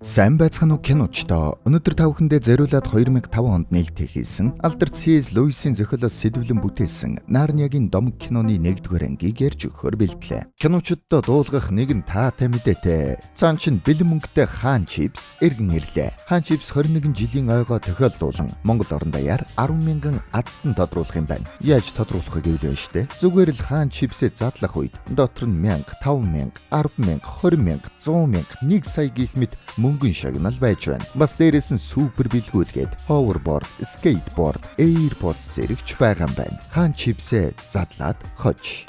Сайн байцгаана уу киночдоо. Өнөөдөр та бүхэндээ зориулаад 2005 онд нээлттэй хийсэн Алдарт C.S. Lewis-ийн зохиолоос сэдвлэн бүтээсэн Нарниагийн домог киноны 1-р ангийг ярьж өгөхөөр бэлтлээ. Киночдоо дуулгах нэгэн таатай мэдээтэй. Цаан чин бэлэн мөнгөтэй Хаан Чипс эргэн ирлээ. Хаан Чипс 21 жилийн ойгоо тохиолдуулан Монгол орон даяар 10,000 азтан тодруулах юм байна. Яаж тодруулахыг гэвэл штэ. Зүгээр л Хаан Чипсээ задлах үед дотор нь 1000, 5000, 10,000, 20,000, 100,000, 1 сая гэх мэт мөнгөн шагнал байж байна. Бас дээрээс нь супер бэлгүүдгээд hoverboard, skateboard, airpods зэрэгч байгаа юм байна. Хаан Чипсээ задлаад хож.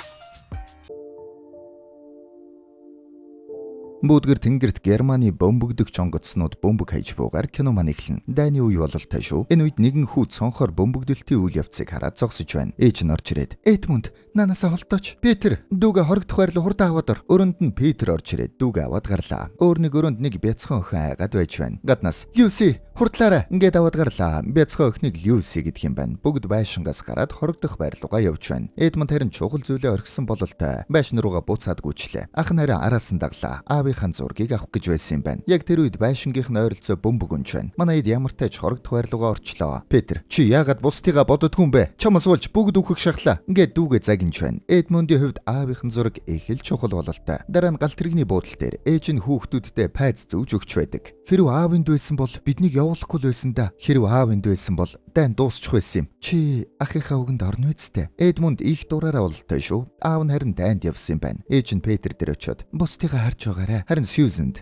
Бүүдгэр тэнгэрт Германы бөмбөгдөгч онгоцнууд бөмбөг хайж буугаар кино маань эхэлнэ. Дайны үе бололтой шүү. Энэ үед нэгэн хүү цонхоор бөмбөгдөлтийн үйл явцыг хараад зогсож байна. Ээж нь орж ирээд "Эдмунд, наанасаа холдооч. Петр, дүүгээ хорогдох байрлал хурдан аваад ор." Өрөөнд нь Петр орж ирээд дүүгээ аваад гарлаа. Өөр нэг өрөөнд нэг бяцхан охин айгаад байж байна. Гаднаас "Люси, хурдлаарай" ингээд аваад гарлаа. Бяцхан охиныг Люси гэдэг юм байна. Бүгд байшингаас гараад хорогдох байрлалгаа явж байна. Эдмунд харин чухал зүйлээ орхисон бололтой. Байшин руугаа буцаад гүйчлээ. Ах нь харин араас нь даглаа. Аавынхаа зургийг авах гэж байсан юм байна. Яг тэр үед байшингийнх нь ойролцоо бөмбөг өнж байна. Манай эд ямар тач хорогдох байрлалгаа орчлоо. "Петр, чи яагаад бусдыгаа боддгүй юм бэ? Чамаас болж бүгд үхэх шахлаа." Ингээд дүүгээ загинж байна. Эдмундийн хувьд аавынхын зураг их л чухал бололтой. Дараа нь галт тэрэгний буудлын дээр ээж нь хүүхдүүдтэй пайз зүүж өгч байдаг. "Хэрв аав энд байсан бол биднийг явуулахгүй л байсан да. Хэрв аав энд байсан бол дайн дуусчих байсан юм. Чи ахийнхаа үгэнд орно үсттэй." Эдмунд их дураараа бололтой шүү. Аав нь харин дайнд явсан юм байна. Ээж нь Петр дээр очиод "Бусдыгаа харж байгаарай. Харин Сьюзен,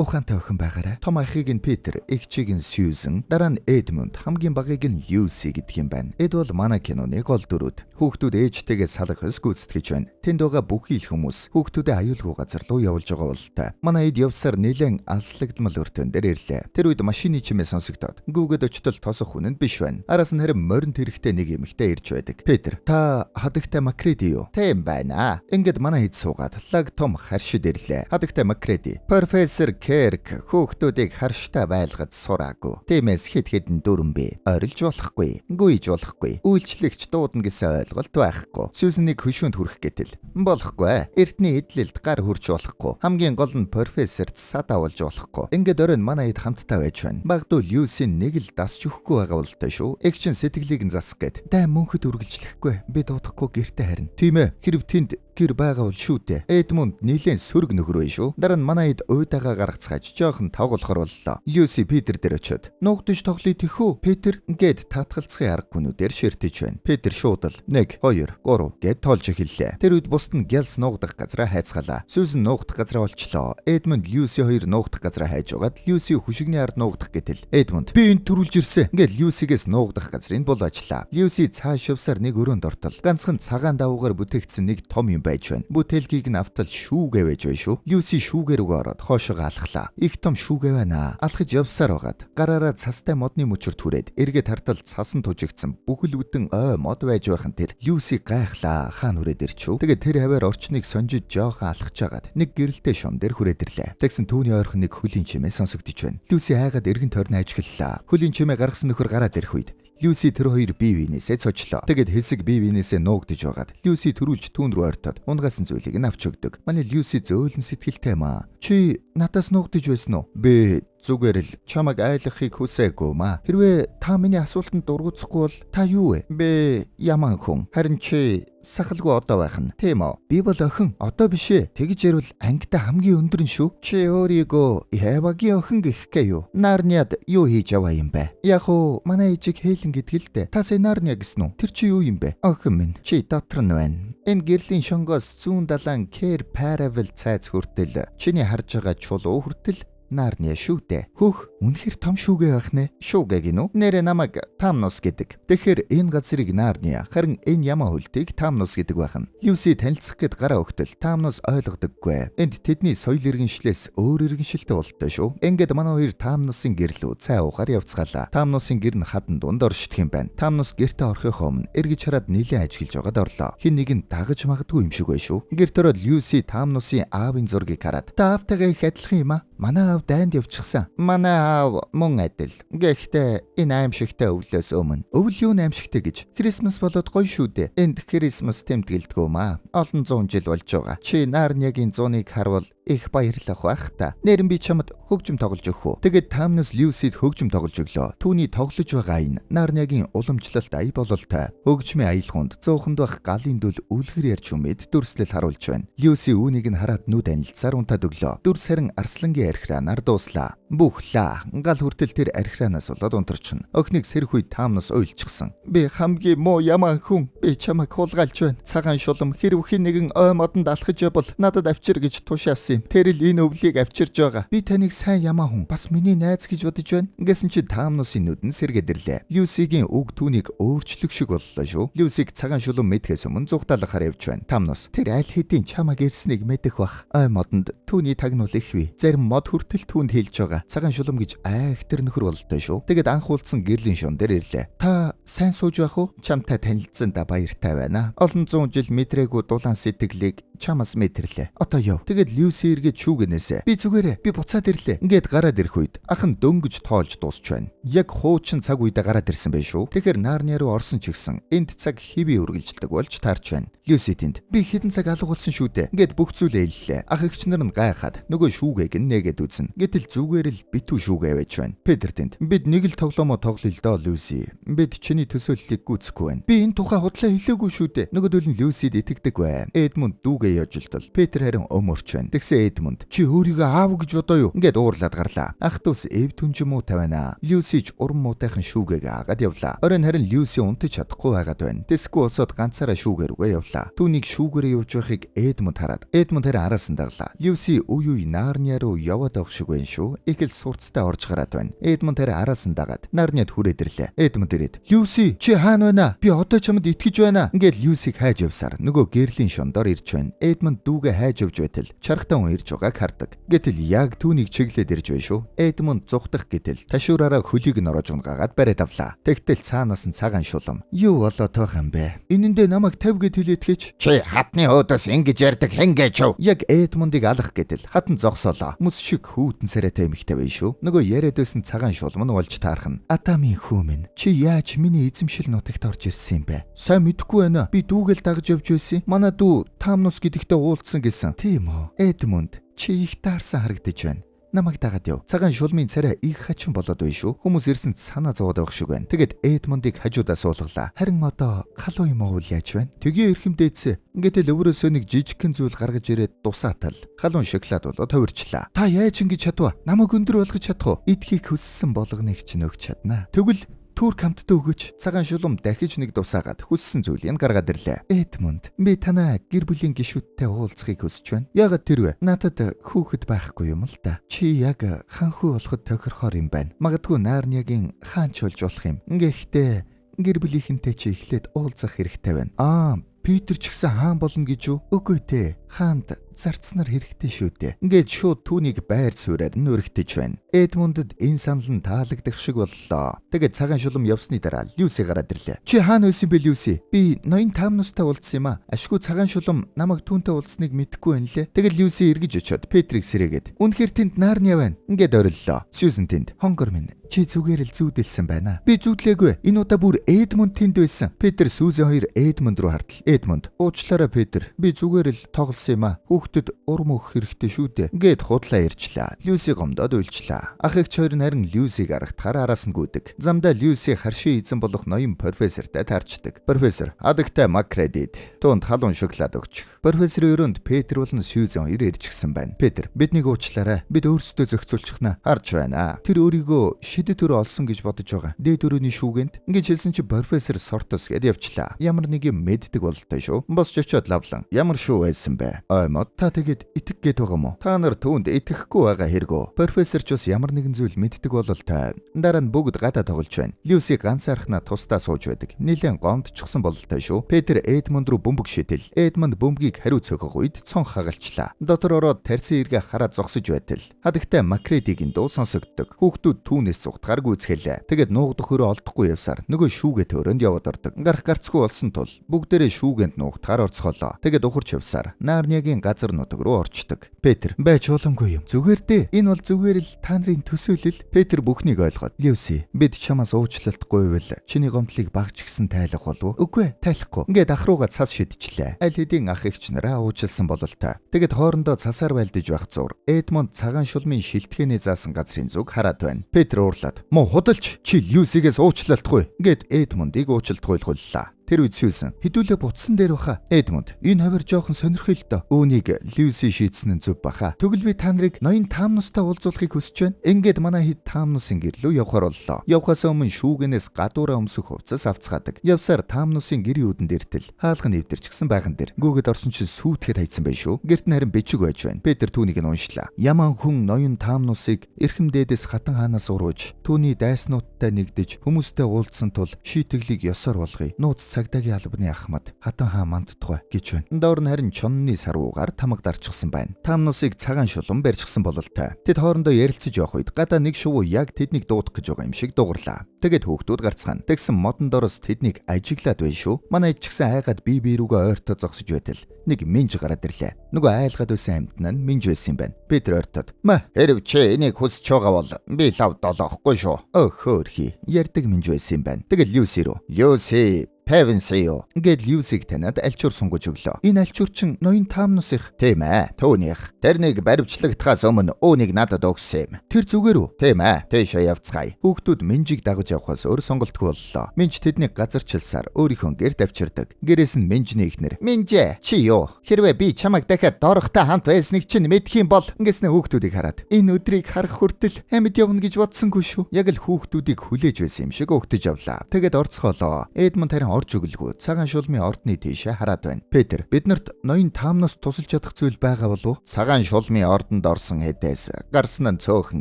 ухаантай охин байгаарай." Том ахыг нь Петр, эгчийг нь Сьюзен, дараа нь Эдмунд, хамгийн багыг нь Люси гэдэг юм байна. Эд бол манай киноны гол дүрүүд. Хүүхдүүд ээжтэйгээ салах ёс гүйцэтгэж байна. Тэнд байгаа бүхий л хүмүүс хүүхдүүдээ аюулгүй газар руу явуулж байгаа бололтой. Манай эд явсаар нэлээд алслагдмал өртөн дээр ирлээ. Тэр үед машины чимээ сонсогдоод гүүгээд очтол тосох хүн нь биш байна. Араас нь харин морин тэрэгтэй нэг эмэгтэй ирж байдаг. "Петр, та хадагтай Макреди юу?" "Тийм байна." Ингээд манай эд суугаад лаг том харшид ирлээ. "Хадагтай Макреди, профессор Керк хүүхдүүдийг харштай байлгаж сураагүй. Тиймээс хэд хэдэн дүрэн бэ. Орилж болохгүй, гүйж болохгүй, үйлчлэгч дуудана гэсэн ойлголт байхгүй. Сьюзеныг хөшөөнд хүрэх гэтэл болохгүй. Эртний эдлэлд гар хүрч болохгүй. Хамгийн гол нь профессорт садаа болж болохгүй. Ингээд оройн манай эд хамтдаа байж байна. Багдуу Люсийн нэг л дасч өгөхгүй байгаа болтой шүү. Эгчин сэтгэлийг нь засах гээд "Дай мөнхөд үргэлжлэхгүй. Би дуудахгүй гэрте харин." "Тийм ээ. Хэрв тэнд гэр байгаа бол шүү дээ." Эдмунд нилээн сөрөг нөхөр бай шүү. Дараа нь манай эд уйдагаа гаргацгааж жоохон тавгуулахар боллоо. Люси Петр дээр очиод "Нуугдаж тоглоё тэхүү Петр" гээд татгалцахын аргагүйнүүдээр ширтэж байна. Петр шууд л 1, 2, 3 гээд тоолж эхэллээ. Тэр үед бусд нь гялс нуугдах газраа хайцгаалаа. Сьюзен нуугдах газраа олчлоо. Эдмунд Люси хоёр нуугдах газраа хайж угаад Люси хүшигний ард нуугдах гэтэл Эдмунд "Би энд төрүүлж ирсэн" гээд Люсигээс нуугдах газрыг булаачлаа. Люси цааш явсаар нэг өрөөнд ортол ганцхан цагаан давуугаар бүтээгдсэн нэг том юм байж байна. Бүтээлгийг нь автал шүүгээ байж бай шүү. Люси шүүгээ рүүгээ ороод хоошоо алхлаа. Их том шүүгээ байна. Алхаж явсаар байгаад гараараа цастай модны мөчөрт хүрээд эргээд хартал цасан тужигдсан бүхэл бүтэн ой мод байж байхын тэр Люси гайхлаа. Хаан хүрээд ирчүү. Тэгээд тэр хаваар орчныг сонжиж жоохон алхаж агаад нэг гэрэлтэй шом дээр хүрээд ирлээ. Тэгсэн түүний ойрхон нэг хөлийн чимээ сонсогдож байна. Люси хайгаад эргэн тойрны ажиглалаа. Хөлийн чимээ гаргасан нөхөр гараад ирэх үед Люси тэр хоёр бие биенээсээ цочлоо. Тэгээд хэсэг бие биенээсээ нуугдж байгаад Люси төрүүлж түүн рүү ойртоод унгасан зүйлийг нь авч өгдөг. Манай Люси зөөлөн сэтгэлтэй маа. "Чи надаас нуугдж байсан уу?" "Би зүгээр л чамайг айлгахыг хүсээгүй маа. Хэрвээ та миний асуултанд дургуцахгүй бол та юу вэ?" "Би яман хүн. Харин чи сахалгүй одоо байх нь. Тийм үү? Би бол охин. Одоо биш ээ. Тэгж ярил ангитай хамгийн өндөр нь шүү. Чи өөрийгөө Евагийн охин гэхгээ юу? Нарниад юу хийж яваа юм бэ?" "Яг уу манай ээжийг Хелен гэдэг л дээ. Та сая Нарниа гэсэн үү? Тэр чи юу юм бэ?" "Охин минь, чи дотор нь байна. Энэ гэрлийн шонгоос зүүн далайн Кэр Паравел цайз хүртэл чиний харж байгаа чулуу хүртэл Нарниа шүү дээ." "Хөх, үнэхээр том шүүгээ байх нэ." "Шүүгээ гинүү? Нэрээ намайг Тамнос гэдэг. Тэгэхээр энэ газрыг Нарниа, харин энэ ямаа хөлтийг Тамнос гэдэг байна." Люси танилцах гээд гараа өгтөл Тамнос ойлгодоггүй. Энд тэдний соёл иргэншлээс өөр иргэншилтэй болтой шүү. Ингээд манай хоёр Тамносын гэрлүү цай уухаар явцгаалаа. Тамносын гэр нь хадан дунд оршдох юм байна. Тамнос гэртээ орохын өмнө эргэж хараад нилээн ажиглаж байгаад орлоо. Хин нэг нь дагаж магадгүй юм шиг бай шүү. Гэрт ороод Люси Тамносын аавын зургийг хараад "Та аавтайгаа их адилхан юм аа. манай аав дайнд явчихсан. Манай аав мөн адил. Гэхдээ энэ аимшигтай өвлөөс өмнө өвл юу аимшигтай гэж Крисмас болоод гоё шүү дээ. Энд Крисмас тэмдэглэдэггүй маа. Олон зуун жил болж байгаа. Чи Нарниагийн зууныг харвал их баярлах байх та. Нэрэн би чамд хөгжим тоглож өгөх үү. Тэгээд Тамнус Люсид хөгжим тоглож өглөө. Түүний тоглож байгаа айн Нарниагийн уламжлалт ая бололтой. Хөгжмийн аялгаунд зоохонд байх галын дүл үлгэр ярьж юмэд дүрслэл харуулж байна. Люси үүнийг нь хараад нүд анилцсаар унтаад өглөө. Дүр сарин арслангийн архиранаар дууслаа. Бүхлаа. Гал хүртэл тэр архиранаас болоод унтарчихна. Охиныг сэрх үед Тамнус уйлчихсан. Би хамгийн муу ямаа хүн. Би чамайг хулгайлж байна. Цагаан шулам хэрвхэн нэгэн ой модонд алхаж явбал надад авчир гэж тушаасан юм. Тэр л энэ өвлийг авчирж байгаа. Би таныг сайн ямаа хүн. Бас миний найз гэж бодож байна. Ингэсэн чи Тамнусын нүд нь сэргээдэрлээ. Люсигийн үг түүнийг өөрчлөх шиг боллоо шүү. Люсиг цагаан шулам мэдхээс өмнө зүгтаалахаар явж байна. Тамнус тэр аль хэдийн чамайг ирснийг мэдэх бах. Ой модонд түүний тагнуул ихвэ. Зарим мод хүртэл түүнд хэлж байгаа. Цагаан шулам гэж айхтар нөхөр болтой шүү. Тэгээд анх уулзсан гэрлийн шуун дээр ирлээ. Та сайн сууж байх уу? Чамтай танилцсандаа баяртай байна. Олон зуун жил мэдрээгүй дулаан сэтгэлийг чамаас мэдэрлээ. Одоо яв. Тэгээд Люси эргээд шүүгэнээсэ. Би зүгээрээ. Би буцаад ирлээ. Ингээд гараад ирэх үед ахын дөнгөж тоолж дуусч байна. Яг хуучин цаг үедээ гараад ирсэн байх шүү. Тэгэхээр Нарниа руу орсон ч гэсэн энд цаг хэвээ үргэлжилдэг болж таарч байна. Люси тэнд. Би хэдэн цаг алга болсон шүү дээ. Ингээд бүх зүйл ээллээ. Ах эгч нар нь гайхаад нөгөө шүүгээг нь нээгээд үзнэ. Гэтэл зүгээр л битүү шүүгээ байж байна. Петр тэнд. Бид нэг л тоглоомоо тоглоё л доо Люси. Бид чиний төсөөллийг гүйцэхгүй байна. Би энэ тухай худлаа хэлээгүй шүү дээ. Нөгөөдөл нь Люсид итгэдэг бай. Эдмунд дүүгээ яжилтал. Петр харин өмөрч байна. Тэгсэн Эдмунд чи өөрийгөө аав гэж бодоо юу? Ингээд уурлаад гарлаа. Ах дүүс эв түнж муу тавина. Люси ч уран муутайхан шүүгээгээ агаад явлаа. Оройн харин Люси унтаж чадахгүй байгаад байна. Тэсгүй усод ганцаараа шүүгээ рүүгээ явлаа. Түүнийг шүүгээрээ явж байхыг Эдмунд хараад Эдмунд харин араас нь даглаа. Люси үе Нарниа руу яваад авах шиг байна шүү. Их л сурцтай орж гараад байна. Эдмунд харин араас нь дагаад Нарниад хүрээд ирлээ. Эдмунд ирээд Люси чи хаана байна? Би одоо чамд итгэж байна. Ингээд Люсиг хайж явсаар нөгөө гэрлийн шондоор ирж байна. Эдмунд дүүгээ хайж явж байтал чархтаа хүн ирж байгааг хардаг. Гэтэл яг түүнийг чиглээд ирж байна шүү. Эдмунд зүхтах гэтэл ташуураараа хөлийг нь ороож унгаад бариад авлаа. Тэгтэл цаанаас нь цагаан шулам. Юу болоод байх юм бэ? Энэндээ намайг 50 гэд хэлээд гэж чи хатны өөдөөс ингэж ярьдаг хэн гэж юу? Яг Эдмундыг алах гэтэл хатан зогсоолоо. Мөс шиг хүүтэн царайтай эмэгтэй байна шүү. Нөгөө яриадсэн цагаан шулам нь болж таархан. Атамын хүү минь чи яаж миний эзэмшил нутагт орж ирсэн юм бэ? Сайн мэдэхгүй байна. Би дүүгэл дагж явж байсан. Манай дүү Тамнус гэдэгтэй уулзсан гэсэн. Тийм үү? Эдмунд чи их таарсан харагдаж байна. Намайг дагаад яв. Цагаан шулмын царай их хачин болоод байна шүү. Хүмүүс ирсэнд санаа зовоод байх шиг байна. Тэгээд Эдмундыг хажуудаа суулгалаа. Харин одоо халуу юм уу яаж байна? Тгий эрхэмдээдсэн. Ингээд л өвөрөөсөө нэг жижигхэн зүйл гаргаж ирээд дусаатал. Халуун шоколад болоод хувирчлаа. Та яаж ингэж чадва? Намайг өндөр болгож чадах уу? Эдхийг хүссэн болгоныг ч нөгч чаднаа. Тэгвэл Түр камттай өгөж цагаан шулам дахиж нэг дусаагаад хүссэн зүйлийг гаргаад ирлээ. Эдмунд, би танаа гэр бүлийн гишүүдтэй уулзахыг хүсэж байна. Яагаад тэр вэ? Надад хүүхэд байхгүй юм л да. Чи яг ханхүү болоход тохирохоор юм байна. Магадгүй Нарниагийн хаанч болж болох юм. Гэхдээ гэр бүлийнхэнтэй чи эхлээд уулзах хэрэгтэй байна. Питер ч гэсэн хаан болно гэж юу? Үгүй ээ. Хаанд зарцнаар хэрэгтэй шүү дээ. Ингээд шууд түүнийг байр суурьаар нь өргөтөж байна. Эдмундд энэ санал нь таалагдах шиг боллоо. Тэгээд цагаан шулам явсны дараа Люси гараад ирлээ. Чи хаана байсан бэ Люси? Би ноён Тамнустай уулзсан юм аа. Ашгүй цагаан шулам намайг түүнтэй уулзныг мэдэхгүй байна лээ. Тэгээд Люси эргэж очиод Петрийг сэрээгээд үнэхээр тэнд Нарниа байна. Ингээд ориллоо. Сьюзен тэнд. Хонгор минь. Чи зүгээр л зүүдэлсэн байна. Би зүүдлээгүй. Энэ удаа бүр Эдмунд тэнд байсан. Петр Сүүзен хоёр Эдмунд руу хартал. Эдмунд, уучлаарай Петр. Би зүгээр л тоглосон юм аа. Хүүхдэд урам өгөх хэрэгтэй шүү дээ. Ингээд худлаа ирчлаа. Люси гомдоод уйлчлаа. Ах эгч хоёр нь харин Люсиг аргатахаар араас нь гүйдэг. Замдаа Люси харшийн эзэн болох ноён профессортай таарчдаг. Профессор, адагтай маккредит. Түүнд халуун шоколад өгч. Профессорын өрөөнд Петр болон Сьюзен хоёр ирчихсэн байна. Петр, биднийг уучлаарай. Бид өөрсдөө зохицуулчихна. Харж байна. Тэр өөрийгөө шидэт төрө олсон гэж бодож байгаа. Дээд өрөөний шүүгэнд ингэж хэлсэн чи профессор Сортос гэд явчлаа. Ямар нэг юм мэддэг болтой шүү. Босч очиод лавлан. Ямар шүү байсан бэ? Мод та тэгэд итгэх гээд байгаа мó? Та нар түүнд итгэхгүй байгаа хэрэгөө. Профессор ч бас ямар нэгэн зүйл мэддэг бололтой. Дараа нь бүгд гадаа тоглож байна. Люси ганцаархнаа тусдаа сууж байдаг. Нилээн гомдчихсон бололтой шүү. Петр Эдмунд руу бөмбөг шидэл. Эдмунд бөмбөгийг хариу цогох үед цонх хагалчлаа. Дотор ороод тарьсан эргээ хараад зогсож байтал. Хадагтай маккредигийн дуу сонсогддог. Хүүхдүүд түүнээс цугтгаар гүйцгэлээ. Тэгээд нуугдах хөрөө олдохгүй явсаар нөгөө шүүгээ төөрөнд яваад ордог. Гарах гарцгүй болсон тул бүгдээрээ шүүгэнд нуугдахаар орцгоолоо. Тэгээд ухарч явсаар Нарниагийн газар нутаг руу орчдөг. Петр байж боломгүй юм. Зүгээр дээ. Энэ бол зүгээр л та нарын төсөөлөл. Петр бүхнийг ойлгоод Люси бид чамаас уучлалтгүй байвал чиний гомдлыг багч гисэн тайлах болов уу? Үгүй тайлахгүй. Ингээд ах руугаа цас шидчихлээ. Аль хэдийн ах эгч нараа уучлсан болол та. Тэгэд хоорондоо цасаар байлдаж байх зур. Эдмонд цагаан шулмын шилтгэний заасан газрын зүг хараад байна. Петр уурлаад "Муу худалч чи Люсигээс уучлалтгүй" гэд Эдмондыг уучлалтгуйлгууллаа. Тэр үед Сьюзен "Хэдүүлээ бутсан дээр баха." Эдмонд "Энэ хавар жоохон сонирхол л доо. Үүнийг Люси шийдсэн нь зөв баха. Тэгвэл би та нарыг ноён таамнустай уулзуулахыг хүсэж байна. Ингээд манай хэд таамнусын гэрлүү явхаар боллоо. Явхаас өмнө шүүгэнээс гадуураа өмсөх хувцас авцгаадаг. Явсаар таамнусын гэрийн үдэн дээртэл хаалган нэвдэрчгсэн байхан дээр. Гүгэд орсон чинь сүйтгэхэд хайцсан байж шүү. Гэрт нь харин бичиг байж байна. Петр түүнийг нь уншлаа. Яман хүн ноён таамнусыг эрхэм дээдэс хатан хаанаас урууж түүний дайснуудтай нэгдэж хүмүүстэй уулзсан тул шийтгэлийг ёсоор болгоё. Нууц цагдаагийн албаны ахмад хатан хаан мандтугай гэж байна. Доор нь харин чонны саруугаар тамга дарчихсан байна. Таамнусыг цагаан шулуун барьчихсан бололтой. Тэд хоорондоо ярилцаж явах үед гадаа нэг шувуу яг тэднийг дуудах гэж байгаа юм шиг дугарлаа. Тэгээд хүүхдүүд гарцгаана. Тэгсэн модон дороос тэднийг ажиглаад байна шүү. Манай ч гэсэн айгаад бие рүүгээ ойртоо зогсож байтал нэг минж гараад ирлээ. Нөгөө айлгаад байсан амьтан нь минж байсан юм байна. Петр ойртоод "Ма, хэрв чи энийг хүсэж байгаа бол би лав долоохгүй шүү." Хөөхи ярддаг минж байсан юм байна. Тэгэл Люси рүү "Люси Певенсио" гэд Люсиг таниад альчуур сунгаж өглөө. Энэ альчуур чин ноён таамнусих тийм ээ. Түүнийх. Тэрнийг баривчлагдахаас өмнө үүнийг надад өгсөн юм. Тэр зүгээр үү? Тийм ээ. Тэшээ явцгаая. Хүүхдүүд Минжиг дагаж явхаас өөр сонголтгүй боллоо. Минж тэднийг газарчилсаар өөрийнхөө гэрд авчирдаг. Гэрээс нь Минжний ихнэр "Минжээ, чи юу? Хэрвээ би чамайг дахиад доорохтой хамт байсныг чинь мэдэх юм бол" ингэснэ хүүхдүүдийг хараад "Энэ өдрийг харах хүртэл амьд явна гэж бодсонгүй шүү." Яг л хүүхдүүдийг хүлээж байсан юм шиг өгтөж явлаа. Тэгэд орцгоолоо. Эдмонд харин орж өглгүй цагаан шулмын ордны тийшээ хараад байна. Петр "Биднэрт ноён таамнаас тусалж чадах зүйл байгаа болов уу?" Цагаан шулмын ордонд орсон хэдээс гарсан нь цөөхөн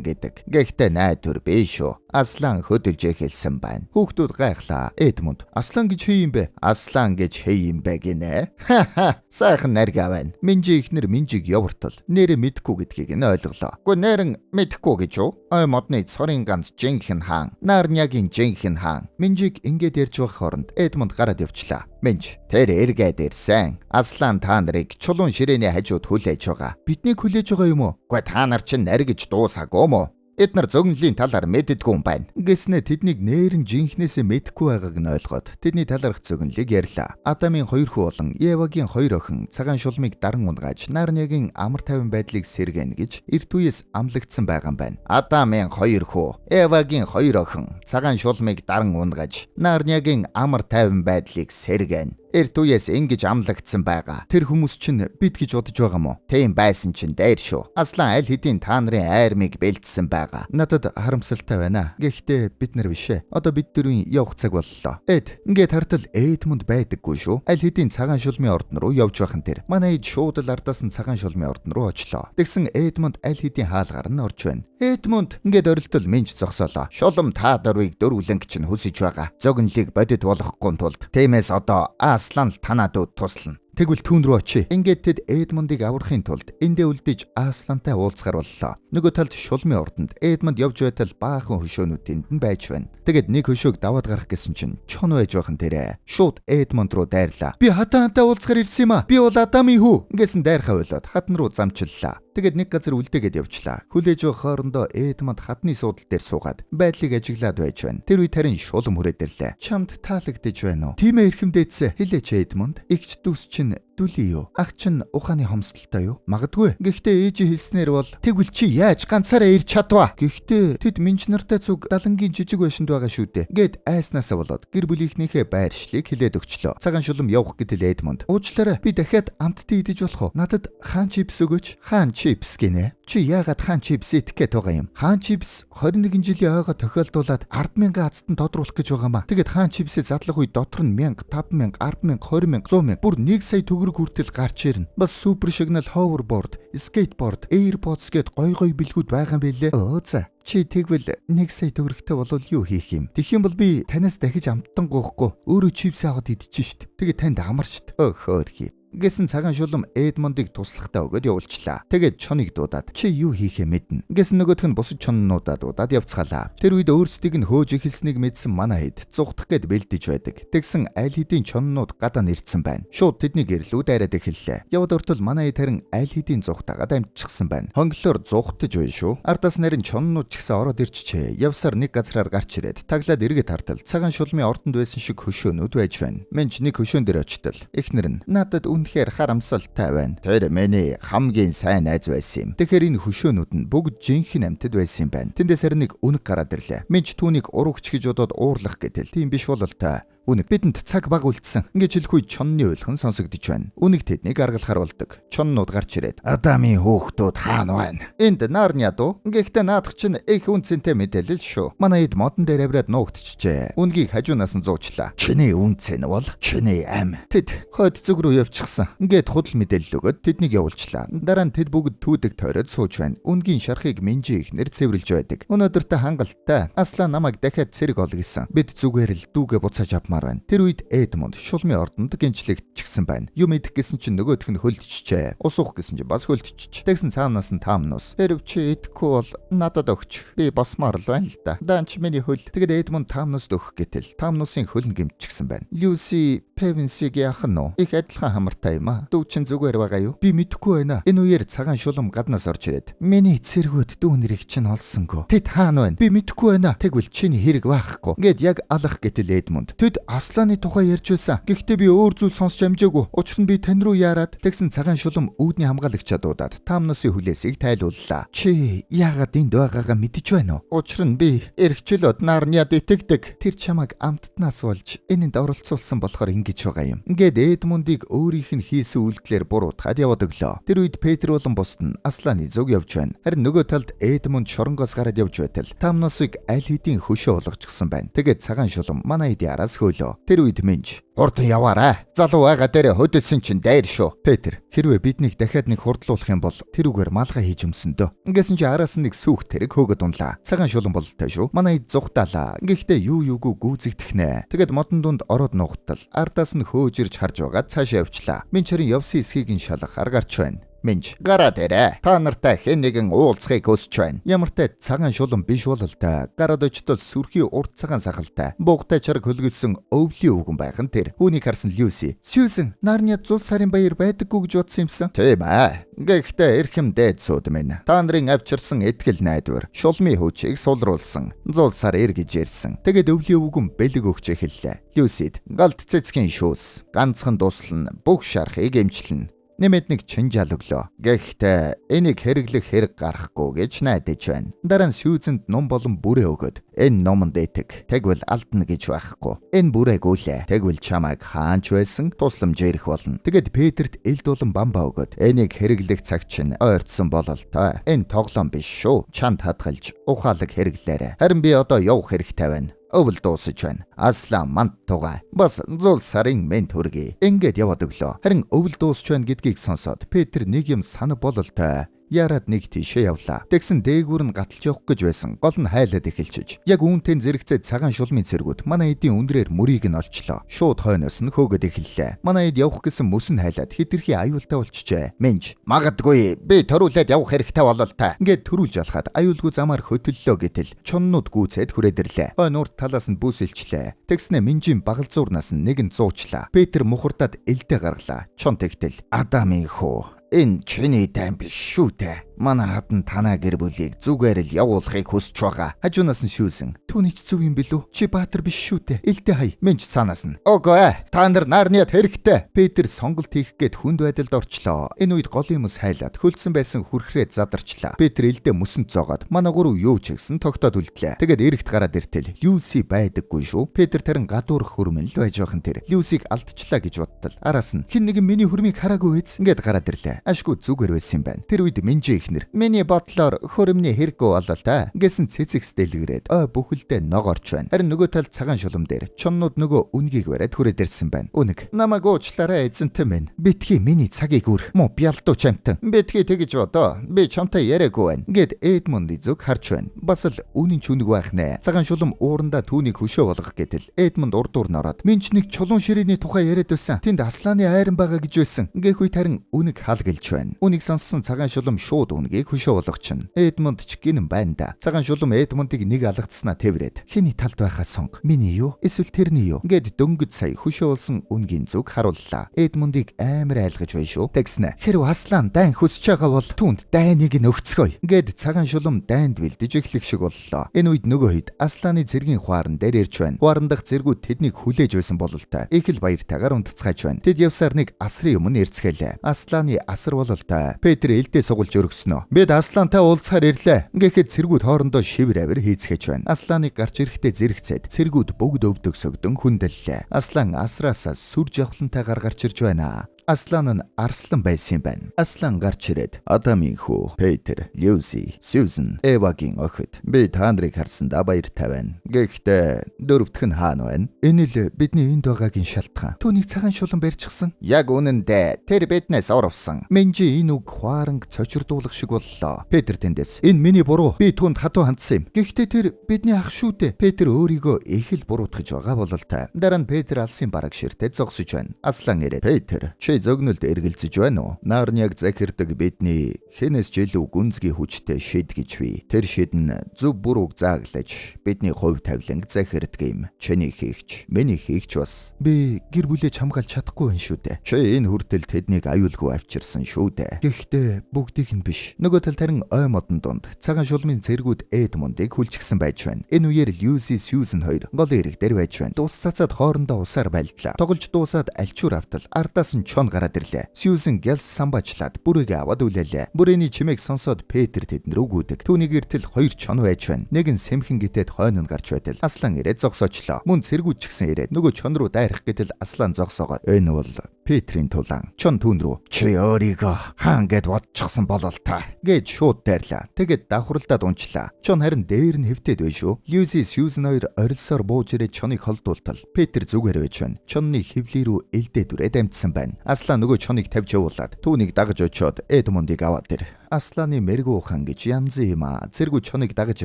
гэдэг. Гэхдээ найдвар биш шүү. Аслан хөдөлж эхэлсэн байна. Хүүхдүүд гайхлаа. Эдмонд "Аслан гэж хий юм бэ?" "Аслан гэж хий юм бэ гинэ." Ха сайхан наргаа байна. Минжи ихнэр Минжиг явартал нэрэ мэдхгүй гэдгийг нь ойлголоо. "Гү нэрэн мэдхгүй гэж юу? Ой модны цорын ганц жинхэнэ хаан. Нарниагийн жинхэнэ хаан." Минжиг ингээд ярьж байх хооронд Эдмонд гараад явчлаа. "Минж, тэр эргээд ирсэн. Аслан та нарыг чулуун ширээний хажууд хүлээж байгаа." "Биднийг хүлээж байгаа юм уу?" "Гүй та нар чинь наригж дуусаагүй мó. Эднэр зөгнөлийн талаар мэддэггүй юм байна." Гэснэ тэднийг нээрэн жинхнээсээ мэдэхгүй байгааг нь ойлгоод тэдний талаарх зөгнөлийг ярьлаа. Адамын 2 хүү болон Евагийн 2 охин цагаан шулмыг даран унгааж Нарниагийн амар тайван байдлыг сэргэнэ гэж эрт үеэс амлагдсан байгаа юм байна. Адамын 2 хүү, Евагийн 2 охин цагаан шулмыг даран унгааж Нарниагийн амар тайван байдлыг сэргэнэ. Эрт үеэс ингэж амлагдсан байгаа. Тэр хүмүүс чинь бид гэж бодож байгаа мó? Тийм байсан чинь дээр шүү. Аслан аль хэдийн та нарын айрмыг бэлдсэн байгаа. Надад харамсалтай байна. Гэхдээ бид нар биш ээ. Одоо бид дөрвийн явах цаг боллоо. Ингээд хартал Эдмонд байдаггүй шүү. Аль хэдийн цагаан шулмын ордон руу явж байхан тэр. Манай ид шууд л ардаас нь цагаан шулмын ордон руу очлоо. Тэгсэн Эдмонд аль хэдийн хаалгаар нь орж байна. "Эдмонд" ингээд орилтол Минж зогсоолоо. "Шулам та дөрвийг дөрвөлэнг чинь хүсэж байгаа. Зөгнөлийг бодит болгохгүй тулд. Тиймээс одоо Аслан л танад туслана. Тэгвэл түүн рүү очие." Ингээд тэд Эдмондыг аврахын тулд эндээ үлдэж Аслантай уулзгаар боллоо. Нөгөө талд шулмын ордонд Эдмонд явж байтал баахан хөшөөнүүд тэнд нь байж байна. Тэгэд нэг хөшөөг даваад гарах гэсэн чинь чон байж байхан тэрэ. Шууд Эдмонд руу дайрлаа. "Би хатаантай уулзгаар ирсэн юм а. Би бол Адамын хүү" гэсэн дайрхаа ойлоод хатан руу замчлалаа. Тэгэд нэг газар үлдээгээд явчлаа. Хүлээж байх хоорондоо Эдмонд хатны суудал дээр суугаад байдлыг ажиглаад байж байна. Тэр үед харин шулам хүрээд ирлээ. "Чамд таалагдж байна уу?" "Тийм ээ эрхэм дээдсэ." "Хэлээч Эдмонд. Игч дүүс чинь дүлий юу? Ах чинь ухааны хомсдолтой юу?" "Магадгүй. Гэхдээ ээжи хэлснээр бол." "Тэгвэл чи яаж ганцаараа ирч чадваа?" "Гэхдээ тэд Минж нартай цуг далангийн жижиг байшинд байгаа шүү дээ." Гэд айснаасаа болоод гэр бүлийнхнийхээ байршлыг хэлээд өглөө. Цагаан шулам явах гэтэл Эдмонд "Уучлаарай. Би дахиад амттай идэж болох уу? Надад хаан чипс өгөөч." "Хаан чипс гинэ? Чи яагаад хаан чипс идэх гээд байгаа юм?" "Хаан чипс 21 жилийн ойгоо тохиолдуулаад 10,000 азтан тодруулах гэж байгаамаа. Тэгэд хаан чипсээ задлах үед дотор нь 1000, 5000, 10,000, 20,000, 100,000 бүр 1 сая төгрөг хүртэл гарч ирнэ. Бас супер шигнал ховерборд, скейтборд, эйрподс гэд гой билгүүд байгаа юм билээ." "Оо за. Чи тэгвэл 1 сая төгрөгтэй болвол юу хийх юм? Тэгэх юм бол би танаас дахиж амттан гоохгүй өөрөө чипс аваад идчихэж шít. Тэгээд танд амарчт." "Хөөхи. Гэсэн цагаан шулам Эдмондыг туслахтаа өгöd явуулчлаа. Тэгээд чоныг дуудаад чи юу хийхээ мэднэ. Гэсэн нөгөөх нь бусад чоннуудаа дуудаад явцгаалаа. Тэр үед өөрсдийг нь хөөж эхэлснийг мэдсэн манай хэд зугтах гээд бэлдэж байдаг. Тэгсэн аль хэдийн чоннууд гадаа нэрцсэн байна. Шууд тэдний гэрлүүд арайд эхэллээ. Явд ортол манай хэд харин аль хэдийн зугтаагаад амжчихсан байна. Хонглоор зугтаж байна шүү. Ардаас нарийн чоннууд ч гэсэн ороод ирчихээ. Явсаар нэг газраар гарч ирээд таглаад эргээд хартал цагаан шулмын ордонд байсан шиг хөшөөнүүд байж байна. Менч нэг хөшөөн дээр очтол эхнэр нь надад үнэхээр харамсалтай байна. Тэр миний хамгийн сайн найз байсан юм. Тэгэхээр энэ хөшөөнүүд нь бүгд жинхэнэ амьтад байсан юм байна. Тэндээс харин нэг үнэг гараад ирлээ. Менч түүнийг урагч гэж бодоод уурлах гэтэл тийм биш бололтой. Үнэг бидэнд цаг баг үлдсэн. Ингээд хэлэхгүй чонны уйлхан сонсогдож байна. Үнэг тэднийг аргалахаар болдог. Чоннууд гарч ирээд Адамын хөөхтүүд хаана байна? Энд Нарниа дуу. Гэхдээ наадах чинь их үнцэнтэй мэдээлэл шүү. Манай хэд модон дээр авраад нуугдчихжээ. Үнгийг хажуунаас нь зуучлаа. Чиний үнцэн нь бол чиний ам. Тэд хойд зүг рүү явчихсан. Ингээд худал мэдээлэл өгöd тэднийг явуулчлаа. Дараа нь тэд бүгд түүдэг тойроод сууж байна. Үнгийн шархыг Минжи ихнэр цэвэрлж байдаг. Өнөөдөр та хангалттай. Аслаа намайг дахиад цэрэг ол гэсэн. Бид зүгээр л дүүгээ буцааж байна. Тэр үед Эдмонд шулмын ордонд гинчлэгдчихсэн байна. Юм идэх гэсэн чинь нөгөөх нь хөлдчихжээ. Ус уух гэсэн чинь бас хөлдчих. Тэгсэн цаанаас нь таамнус. Хэрв чи идэхгүй бол надад өгч. Би босмоор л байна л да. Даанч миний хөл. Тэгэд Эдмонд таамнуст өгөх гэтэл таамнусын хөл нь гимчихсэн байна. Люси Певенсиг яах нь вэ? Их адилхан хамартай юм а. Дүү чин зүгээр байгаа юу? Би мэдэхгүй байна. Энэ үеэр цагаан шулам гаднаас орж ирээд миний цэргүүд дүү нэрийг чинь олсонгүй. Тэд хаана байна? Би мэдэхгүй байна. Тэгвэл чиний хэрэг байхгүй. Ингээд яг алах гэтэл Эдмонд тэд Асланы тухай ярьж байсан. Гэхдээ би өөр зүйл сонсч амжаагүй. Учир нь би тань руу яарад тэгсэн цагаан шулам үүдний хамгаалагчаа дуудаад таамнусын хүлээсийг тайлууллаа. Чи яагаад энд байгаагаа мэдэж байна уу? Учир нь би эргчлөөд Нарниад итгэдэг. Тэр чамайг амттнаас болж энэнд оролцуулсан болохоор ингэж байгаа юм. Ингээд Эдмондыг өөрийнх нь хийсэн үйлдэлээр буруутгаад яваад өглөө. Тэр үед Петр болон бусд нь Асланы зүг явж байна. Харин нөгөө талд Эдмонд шоронгоос гараад явж байтал таамнусыг аль хэдийн хөшөө болгочихсон байна. Тэгээд цагаан шулам манай эдийн араас Тэр үед Минж хурдан яваарай. Залуу байгаа дээр хөдөлсөн чинь дайр шүү. Петр хэрвээ биднийг дахиад нэг хурдлуулах юм бол тэрүүгээр малгай хийж өмсөн дөө. Ингэсэн чи араас нь нэг сүүх тэрэг хөөгд унлаа. Цагаан шулан бололтой шүү. Манай эд зугтаалаа. Гэхдээ юу юугүй гүйцэгдэх нэ. Тэгэд модон дунд ороод нуугтал ардаас нь хөөж ирж харж байгаа цаашаа явчлаа. Минж харин явсан эсхийг нь шалгахаар гарч байна. Минж гараад ирээ. Та нартай хэн нэгэн уулзахыг хүсэж байна. Ямартай цагаан шулан биш бололтой. Гараад очтол сүрхий урт цагаан сахалтай. Бугтай чараг хөлгөлсөн өвлийн үгэн байх нь тэр. Үүнийг харсан Люси. Сьюзен, Нарниа зул сарын баяр байдаггүй гэж бодсон юмсан. Тийм ээ. Гэхдээ эрхэм дээд сууд минь. Та нарын авчирсан итгэл найдвар шулмын хүчийг сулруулсан. Зул сар эргэж ярьсан. Тэгэд өвлийн үгэн бэлэг өгч эхэллээ. Люсид галт цэцгийн шүүс. Ганцхан дуслан бүх шархыг эмчилнэ. Нэмэт нэг чинжаал өглөө. Гэхдээ энийг хэрэглэх хэрэг гарахгүй гэж найдаж байна. Дараа нь Сьюзенд ном болон бүрээ өгöd. Энэ номонд итэг. Тэгвэл алдна гэж байхгүй. Энэ бүрээг үлээ. Тэгвэл чамайг хаанч байсан тусламж ирэх болно. Тэгэд Петрт элд болон бамбаа өгöd. Энийг хэрэглэх цаг чинь ойртсон бололтой. Энэ тоглоом биш шүү. Чанд хадгалж ухаалаг хэрэглээрэй. Харин би одоо явах хэрэгтэй байна. Өвөл дуусаж байна. Аслаа манд тугай. Бас зул сарын мент хүргэе. Ингээд яваад өглөө. Харин өвөл дуусч байна гэдгийг сонсоод Петр нэг юм санаа бололтой. Яраад нэг тийшээ явлаа. Тэгсэн дээгүүр нь гаталж явах гэж байсан. Гол нь хайлаад эхэлчихэж. Яг үүнтэй зэрэгцээ цагаан шулмын цэргүүд манай эдийн үндрээр мөрийг нь олчлоо. Шууд хойноос нь хөөгд эхэллээ. Манай эд явах гэсэн мөс нь хайлаад хитрхи аюултай болчихжээ. Минж магадгүй би төрүүлээд явах хэрэгтэй бололтой. Ингээд төрүүлж алхаад аюулгүй замаар хөтөллөө гэтэл чоннууд гүйцээд хүрээд ирлээ. Хойно урд талаас нь бүсэлчлээ. Тэгснэ Минжийн багалзуурнаас нь нэг нь зуучлаа. Петр мухардад элдэ гаргалаа. Чон тэгтэл Адамын хөө. Энэ чиний тайм биш шүү дээ. Манай хатан танаа гэр бүлийг зүгээр л явуулахыг хүсэж байгаа. Хажуунаас нь Сьюзен. Түүний ч зүг юм билүү? Чи баатар биш шүү дээ. Элдэ хай. Минж цаанаас нь. Окей. Та нар Нарниад хэрэгтэй. Петр сонголт хийх гээд хүнд байдалд орчлоо. Энэ үед голын мөс хайлаад хөлдсөн байсан хүрхрээ задарчлаа. Петр элдэ мөсөнд зоогоод манай гурав юу ч гэсэн тогтоод үлдлээ. Тэгэд эрэгт гараад иртэл Люси байдаггүй шүү. Петр тарин гадуурх хөрмөн л байж байхын тэр. Люсиг алдчихлаа гэж бодтол. Араас нь хин нэгэн миний хөрмийг хараагүй үз. Ингээд гараад ирлээ. Ашгүй зүгээр байсан юм байна. Тэр үед Минжи эхнэр. Миний бодлоор хөрөмний хэрэггүй болол та гэсэн цэцэгс дэлгэрээд бүхэлдээ ногоорч байна. Харин нөгөө талд цагаан шулам дээр чоннууд нөгөө үнгийг бариад хүрээд ирсэн байна. Үнэг. Намайг уучлаарай эзэнтэй минь. Битгий миний цагийг үр. Муу бялдуу чамтан. Битгий тэгэж бодоо. Би чамтай яриаггүй байна. Гэд Эдмунд зүг харж байна. Бас л үнэн ч үнэг байх нэ. Цагаан шулам уурандаа түүнийг хөшөө болгох гэтэл Эдмунд урдуур нороод минь ч нэг чулуун ширээний тухай яриад байсан. Тэнд аслааны айран байгаа гэж байсан. Гээх үед харин үнэг халгалж байна. Үнийг сонссон цагаан шулам шууд үнгийг хөшөө болгочихно. Эдмунд ч гинэн байна да. Цагаан шулам Эдмундыг нэг алгацснаа тэврээд "Хэний талд байхаа сонго. Миний юу? Эсвэл тэрний юу?" гэд дөнгөж сая хөшөө болсон үнгийн зүг харууллаа. Эдмундыг амар айлгаж байна шүү. Тэгснэ. "Хэрв аслаан дайн хүсэж байгаа бол түүнд дайныг нь өгцгөөе." гэд цагаан шулам дайнд бэлдэж эхлэх шиг боллоо. Энэ үед нөгөө хэд аслааны цэргийн хуаран дээр ирж байна. Хуаран дахь цэргүүд тэднийг хүлээж байсан бололтой. Их л баяртайгаар унтцгааж байна. Тэд явсаар нэг асрын өмнө ирцгэлээ. Аслааны асар бололтой. Петр элдээ сугалж өргөснө. "Бид аслаантай уулзахаар ирлээ." гэхэд цэргүүд хоорондоо шивэр авир хийцгээж байна. Аслааныг гарч ирэхдээ зэрэгцээд цэргүүд бүгд өвдөгсөгдөн хүндэллээ. Аслаан асраасаа сүр жавхлантайгаар гарч ирж байна. Аслан нь арслан байсан юм байна. Аслан гарч ирээд "Адамын хүү, Петр, Люси, Сьюзен, Эвагийн охид. Би та нарыг харсандаа баяртай байна. Гэхдээ дөрөвдөх нь хаана байна? Энэ л бидний энд байгаагийн шалтгаан. Түүнийг цагаан шулан барьчихсан." "Яг үнэндээ тэр биднээс урвсан." Менжи энэ үг хуаранг цочирдуулах шиг боллоо. Петр тэндээс "Энэ миний буруу. Би түүнд хатуу хандсан юм. Гэхдээ тэр бидний ах шүү дээ." Петр өөрийгөө их л буруутгаж байгаа бололтой. Дараа нь Петр алсын бараг ширтээ зогсож байна. Аслан ирээд "Петр, зөгнөлд эргэлзэж байна уу? Нарнияг захирдаг бидний хэнээс ч илүү гүнзгий хүчтэй шид гэж бий. Тэр шид нь зөв бурууг зааглаж бидний хувь тавиланг захирдаг юм. Чиний хийгч, миний хийгч бас. Би гэр бүлээ хамгаалж чадахгүй байна шүү дээ. Чи энэ хүртэл тэднийг аюулгүй авчирсан шүү дээ. Гэхдээ бүгдийг нь биш." Нөгөө талд харин ой модон дунд цагаан шулмын цэргүүд Эдмундыг хүлчихсэн байж байна. Энэ үеэр Люси, Сьюзен хоёр голын ирэг дээр байж байна. Тус цацаад хоорондоо усаар байлдлаа. Тоглож дуусаад альчуур автал ардаас нь гараад ирлээ. Сьюзен гялс самбаачлаад бүрээгээ аваад үлээлээ. Бүрээний чимээг сонсоод Петр тэдэн рүү гүйдэг. Түүний гэртэл хоёр чон байж байна. Нэг нь сэмхэн гитээд хойно нь гарч байтал Аслан ирээд зогсоочлоо. Мөн цэргүүд ч гэсэн ирээд нөгөө чон руу дайрах гэтэл Аслан зогсоогоод "Энэ бол Петрийн тулаан." Чон түүн рүү "Чи өөрийгөө хаан гэд бодчихсон болол та" гэж шууд дайрлаа. Тэгээд давхралдаад унчлаа. Чон харин дээр нь хэвтээд байж шүү. Люси, Сьюзен хоёр орилсоор бууж ирээд чоныг холдуултал Петр зүгээр байж байна. Чонны хөвлий рүү элдээ дүрээд амтсан байна. Аслан нөгөө чоныг тавьж явуулаад түүнийг дагаж очиод Эдмундыг аваад ир. Асланы мэрэгүү хан гэж янзын юм аа. Цэргүү чоныг дагаж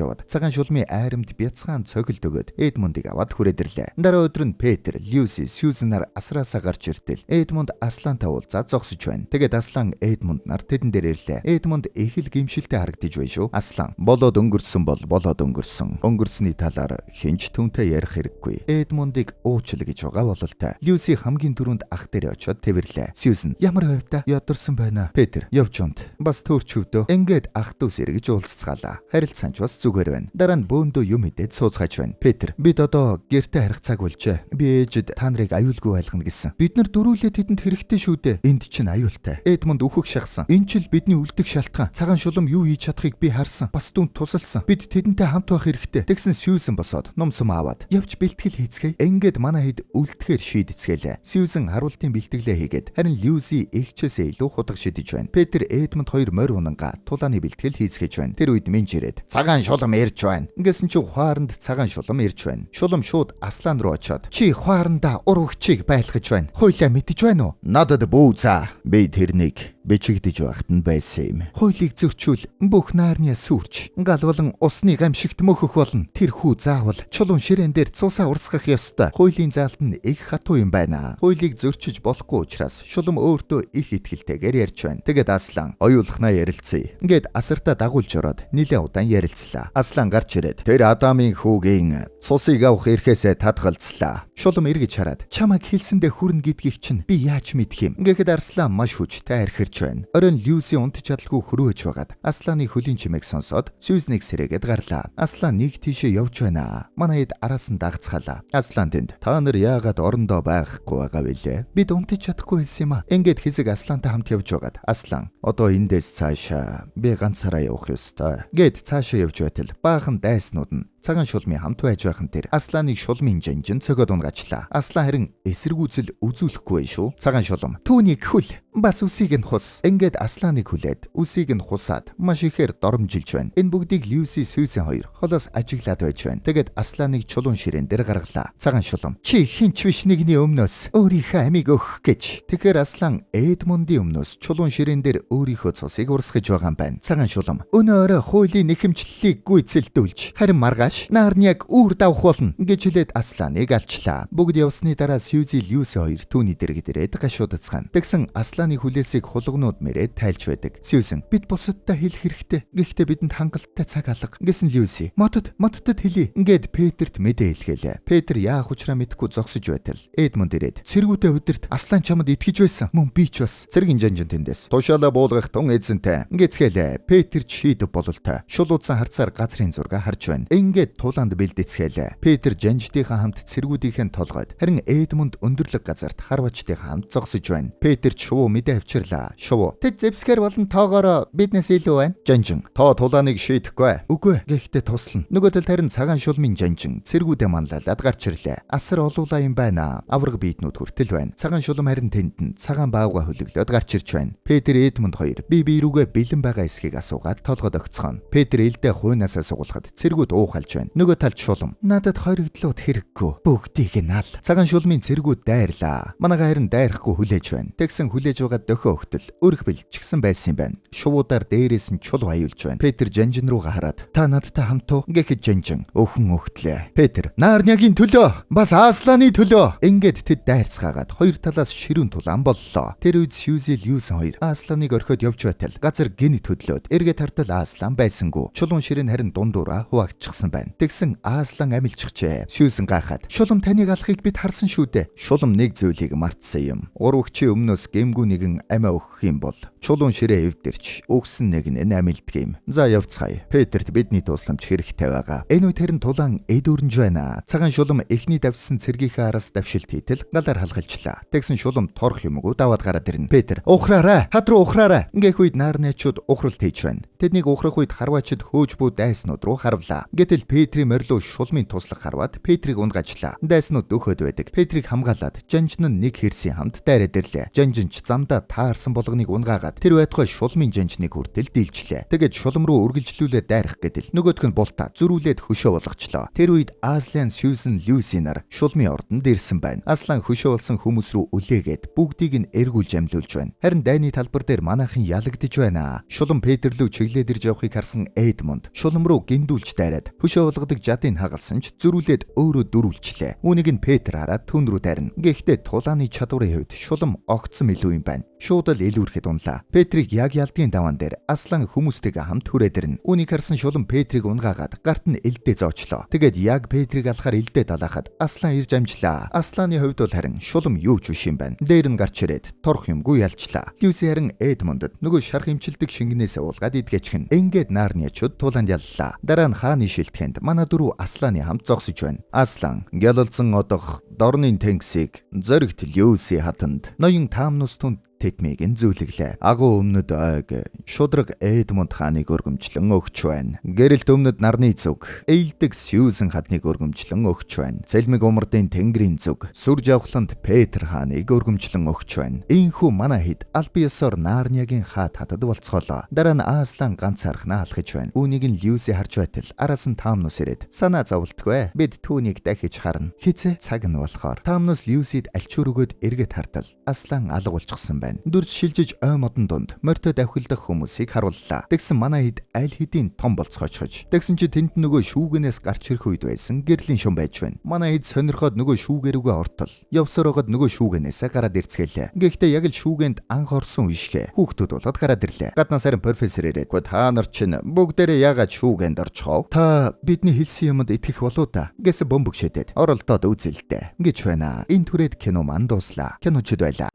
яваад цагаан шулмын айрамд бяцхан цогилд өгөөд Эдмундыг аваад хүрээд ирлээ. Дараа өдөр нь Петр, Люси, Сьюзенаар асраасаа гарч иртэл Эдмунд Аслантай уулзаад зогсож байна. Тэгээд Аслан Эдмунд нар тэдэн дээр ирлээ. Эдмунд их л гимшилтэй харагдаж байна шүү. Аслан "Болоод өнгөрсөн бол болоод өнгөрсөн. Өнгөрсний талаар хинч түнтэй ярих хэрэггүй." Эдмундыг уучлаа гэж байгаа бололтой. Люси хамгийн түрүүнд ах дээр очиод тэвэрлээ. Сьюзен "Ямар байвта? Ядарсан байна." Петр "Явж унт. Бас төөрч өвдөө." Ингээд ах дүүс эргэж уулзцгаалаа. Харилцаач бас зүгээр байна. Дараа нь бөөндөө юм идээд сууцгааж байна. Петр "Бид одоо гэртээ харих цаг болжээ. Би ээжэд та нарыг аюулгүй байлгана гэсэн. Бид нар дөрүүлээ тэдэнд хэрэгтэй шүү дээ. Энд чинь аюултай." Эдмунд үхэх шахсан. "Энэ ч л бидний үлдэх шалтгаан. Цагаан шулам юу хийж чадахыг би харсан. Бас түүнд тусалсан. Бид тэдэнтэй хамт байх хэрэгтэй." Тэгсэн Сьюзен босоод нумсум аваад "Явж бэлтгэл хийцгээе." Ингээд манай хэд үлдэхээр шийдэцгээлээ. Сьюзен харуултын бэлтгэлээ хийгээд харин Люси ихчээсээ илүү хутга шидэж байна. Петр, Эдмунд хоёр морь унанга тулааны бэлтгэл хийцгээж байна. Тэр үед Менж ирээд "Цагаан шулам ирж байна." Ингэсэн чи хуаранд цагаан шулам ирж байна. Шулам шууд Аслан руу очиод "Чи хуаранда урвагчийг байлгаж байна. Хуйлаа мэдэж байна уу?" "Надад бүүзаа. Би тэрнийг бичигдэж байхад нь байсан юм. Хуулийг зөрчүүл бүх наарны сүрч галвалан усны гамшигт мөхөх болно. Тэр хүү заавал чулуун ширээн дээр цусаа урсгах ёстой. Хуулийн заалт нь их хатуу юм байна. Хуулийг зөрчиж болохгүй учраас шулам өөртөө их итгэлтэйгээр ярьж байна." Тэгээд Аслан "Оюулхнаа ярилцъя." Ингээд асартаа дагуулж ороод нилээ удаан ярилцлаа. Аслан гарч ирээд "Тэр Адамын хүүгийн цусыг авах эрхээсээ татгалцлаа." Шулам эргэж хараад "Чамайг хэлсэндээ хүрнэ гэдгийг чинь би яаж мэдэх юм?" Гэхэд Арслан маш хүчтэй архирч байна. Оройн Люси унтж чадалгүй хөрөөж байгаад Асланы хөлийн чимээг сонсоод Сьюзнийг сэрээгээд гарлаа. Аслан нэг тийшээ явж байна. Манай хэд араас нь дагцгаалаа. Аслан тэнд "Та нар яагаад орондоо байхгүй байгаа вүлээ? Бид унтж чадахгүй байсан юм аа." Ингээд хэсэг Аслантай хамт явж байгаад Аслан "Одоо эндээс цаашаа би ганцаараа явах ёстой." гэд цаашаа явж байтал баахан дайснууд нь цагаан шулмын хамт байж байхан тэр Асланыг шулмын жанжин цогоод унгаачлаа. Аслан харин эсэргүүцэл үзүүлэхгүй шүү. Цагаан шулам "Түүнийг хөл. Бас үсийг нь хус. Ингээд Асланыг хүлээд үсийг нь хусаад маш ихээр доромжилж байна. Энэ бүгдийг Люси Сьюзен хоёр холоос ажиглаад байж байна. Тэгээд Асланыг чулуун ширээн дээр гаргалаа. Цагаан шулам чи хинч биш нэгний өмнөөс өөрийнхөө амийг өгөх гэж. Тэгэхээр Аслан Эдмундын өмнөөс чулуун ширээн дээр өөрийнхөө цусыг урсгаж байгаа юм байна. Цагаан шулам өнөө орой хуулийн нэхэмжлэлийг гүйцэлдүүлж харин маргааш Нарниаг үүр давах болно гэж хэлээд Асланыг алчлаа. Бүгд явсны дараа Сьюзи Люси хоёр түүний дэргэд ирээд гашуудацгаана. Тэгсэн Асланы хүлээсийг хулгнууд мэрээд тайлж байдаг. Сьюзен бид бусадтай хэлэх хэрэгтэй. Гэхдээ бидэнд хангалттай цаг алга гэсэн Люси. Мотод хэлий. Ингээд Петерт мэдээ хэлгэлээ. Петер яах учраа мэдэхгүй зогсож байтал Эдмунд ирээд цэргүүтэй өдөрт Аслан чамд итгэж байсан. Мөн би ч бас. Цэргийн жанжин тэндээс тушаалаа буулгах тун эзэнтэй. Ингэцгэлээ. Петер ч шийдв бололтой. Шулуудсан харцаар газрын зураг харж байна. Ингээд тулаанд бэлдэцгэлээ. Петер жанжтынхаа хамт цэргүүдийнхэн толгойд харин Эдмунд өндөрлөг газарт харвачтынхаа хамт зогсож байна. Петер ч шувуу мэдээ авчирлаа. Шувуу тэд зэвсгэр болон тоогоороо биднээс илүү байна. Жанжин тоо тулааныг шийдэхгүй. Үгүй гэхдээ туслана. Нөгөө талд харин цагаан шулмын жанжин цэргүүдээ манлайлаад гарч ирлээ. Асар олуулаа юм байна. Авраг биетнүүд хүртэл байна. Цагаан шулам харин тэнд цагаан баавга хөлөглөөд гарч ирж байна. Петер Эдмунд хоёр бие рүүгээ бэлэн байгаа эсхийг асуугаад толгойд огцгоно. Петер ээлдээ хуйнаасаа сугуулхад цэргүүд уухалж байна. Нөгөө талд шулам надад хоригдлууд хэрэггүй. Бүгдийг нь ал. Цагаан шулмын цэргүүд дайрлаа. Манайгаа харин дайрахгүй хүлээж байна. Тэгсэн хүлээж байгаа дөхөө хөлтөл өрх бэлчгсэн байсан юм байна. Шувуудаар дээрээс нь чул аюулж байна. Петер жанжин руугаа хараад та надтай хамт уу гэхэд жанжин өхөн өгтлээ. Петер Нарниагийн төлөө бас Асланы төлөө. Ингээд тэд дайрцгаагаад хоёр талаас ширүүн тулаан боллоо. Тэр үед Сьюзи Люсен хоёр Асланыг орхиод явж байтал газар гинт хөдлөөд эргээ тартал Аслан байсангүй. Чулуун ширээн харин дундуура хуваагдчихсан байна. Тэгсэн Аслан амилчихжээ. Сьюзен гайхаад шулам таныг алахыг бид харсан шүү дээ. Шулам нэг зүйлийг мартсан юм. Урвагчийн өмнөөс гэмгүү нэгэн амиа өгөх юм бол чулуун ширээ эвдэрч өгсөн нэг нь амилддаг юм. За явцгаая. Петерт бидний тусламж хэрэгтэй байгаа. Энэ үед харин тулаан эдүрнж байна. Цагаан шулам эхний давсан цэргийнхээ араас давшилт хийтэл галаар халгалчлаа. Тэгсэн шулам торох юмгүй даваад гараад ирнэ. Петер ухраарай. Хад руу ухраарай. Ингээх үед Нарниачууд ухралт хийж байна. Тэднийг ухрах үед харваачид хөөж бүү дайснууд руу харвлаа. Гэтэл Петрийн морилуу шулмын туслах харваад Петрийг унгажлаа. Дайснууд дөхөд байдаг. Петрийг хамгаалаад жанжин нь нэг хэрсийн хамт дайраад ирлээ. Жанжинч замдаа таарсан болгоныг унгаагаад тэр байтугай шулмын жанжныг хүртэл дийлчлээ. Тэгээд шулам руу үргэлжлүүлээд дайрах гэдэл нөгөөх нь бултаа зөрүүлээд хөшөө болгочлоо. Тэр үед Аслан Сьюзен Люсинаар шулмын ордонд ирсэн байна. Аслан хөшөө болсон хүмүүс рүү үлээгээд бүгдийг нь эргүүлж амьлуулж байна. Харин дайны талбар дээр манайхан ялагдж байна. Шулам Петер лөө чиглээд ирж явахыг харсан Эдмунд шулам руу гиндүүлж дайраад хөшөө болгодог жадыг хагалсан ч зөрүүлээд өөрөө дөрвөлчлээ. Үүнийг нь Петер хараад түн рүү дайрна. Гэхдээ тулааны чадварын хувьд шулам огцсон илүү юм байна. Шууд л илүүрхэд унлаа. Петрийг яг ялдгийн даваан дээр Аслан хүмүүстэйгээ хамт хүрээд ирнэ. Үүнийг харсан шулам Петрийг унгаагаад гарт нь элдээ зоочлоо. Тэгээд яг Петрийг алахаар элдээ далаахад Аслан ирж амжлаа. Асланы хувьд бол харин шулам юу ч биш юм байна. Дээр нь гарч ирээд торох юмгүй ялчлаа. Люси харин Эдмундд нөгөө шарх имчилдэг шингэнээсээ уулгаад идгээчгэн. Ингээд Нарниачууд тулаанд яллаа. Дараа нь хааны шилтгэнд манай дөрөв Асланы хамт зогсож байна. Аслан гялалзан одох дорны тэнгисийг зоригт Люси хатанд ноён таамнус түнд Тэдмийг нь зүүлэглээ. Агуу өмнөд ойг шудраг Эдмунд хааныг өргөмжлөн өгч байна. Гэрэлт өмнөд нарны зүг эйлдэг Сьюзен хадныг өргөмжлөн өгч байна. Цэлмэг умардын тэнгэрийн зүг сүр жавхланд Петер хааныг өргөмжлөн өгч байна. Ийхүү манай хэд аль биесээр Нарниагийн хаад хатад болцгоолоо. Дараа нь Аслан ганц харахнаа алхаж байна. Үүнийг нь Люси харж байтал араас нь таамнус ирээд санаа зовлтгүй. Бид түүнийг дахиж харна. Хизээ цаг нь болохоор таамнус Люсид альчуур өгөөд эргээд хартал Аслан алга болчихсон байна. Дүрж шилжиж ой модон дунд морьтой давхилдах хүмүүсийг харууллаа. Тэгсэн манай хэд аль хэдийн том болцгоочхож. Тэгсэн чи тэнд нөгөө шүүгэнээс гарч ирэх үед байсан гэрлийн шум байж байна. Манай хэд сонирхоод нөгөө шүүгэрүүгээ ортол явсаар байгаад нөгөө шүүгэнээсээ гараад ирцгэлээ. Гэхдээ яг л шүүгэнд анх орсон үешгэ хүүхдүүд болоод гараад ирлээ. Гаднаас харин профессор ирээд та нар чинь бүгдээрээ яагаад шүүгэнд орчихов? Та бидний хэлсэн юмд итгэх болоо та гэсэн бөмбөг шидэд оролдоод үзэлтэй гэж байна. Энэ түрээд кино маань дуслаа. Киночд байлаа.